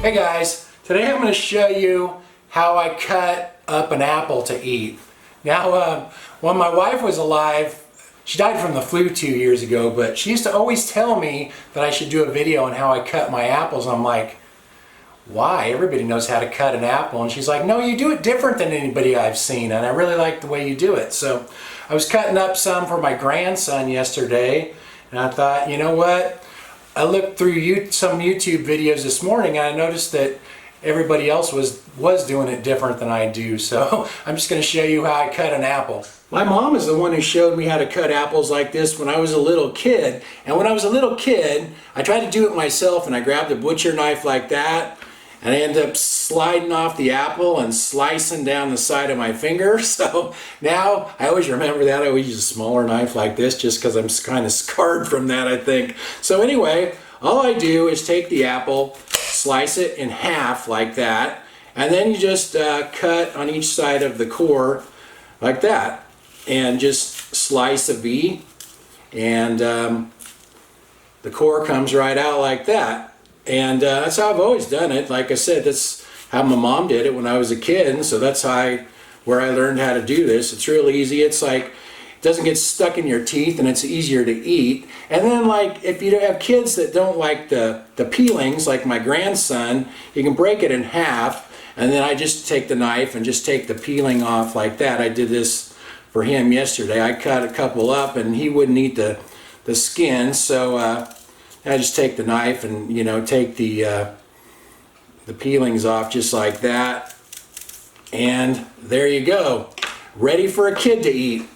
Hey guys, today I'm going to show you how I cut up an apple to eat. Now, when my wife was alive, she died from the flu 2 years ago, but she used to always tell me that I should do a video on how I cut my apples. I'm like, why? Everybody knows how to cut an apple. And she's like, no, you do it different than anybody I've seen, and I really like the way you do it. So I was cutting up some for my grandson yesterday, and I thought, you know what? I looked through some YouTube videos this morning, and I noticed that everybody else was doing it different than I do. So I'm just going to show you how I cut an apple. My mom is the one who showed me how to cut apples like this when I was a little kid. And when I was a little kid, I tried to do it myself, and I grabbed a butcher knife like that, and I ended up sliding off the apple and slicing down the side of my finger. So now I always remember that. I always use a smaller knife like this just because I'm kind of scarred from that, I think. So anyway, all I do is take the apple, slice it in half like that, and then you just cut on each side of the core like that, and just slice a V, and the core comes right out like that. And that's how I've always done it. Like I said, that's how my mom did it when I was a kid, and so that's where I learned how to do this. It's real easy. It's like, it doesn't get stuck in your teeth, and it's easier to eat. And then, like, if you have kids that don't like the peelings, like my grandson, you can break it in half, and then I just take the knife and just take the peeling off like that. I did this for him yesterday. I cut a couple up, and he wouldn't eat the skin, so I just take the knife and, you know, take the peelings off just like that. And there you go. Ready for a kid to eat.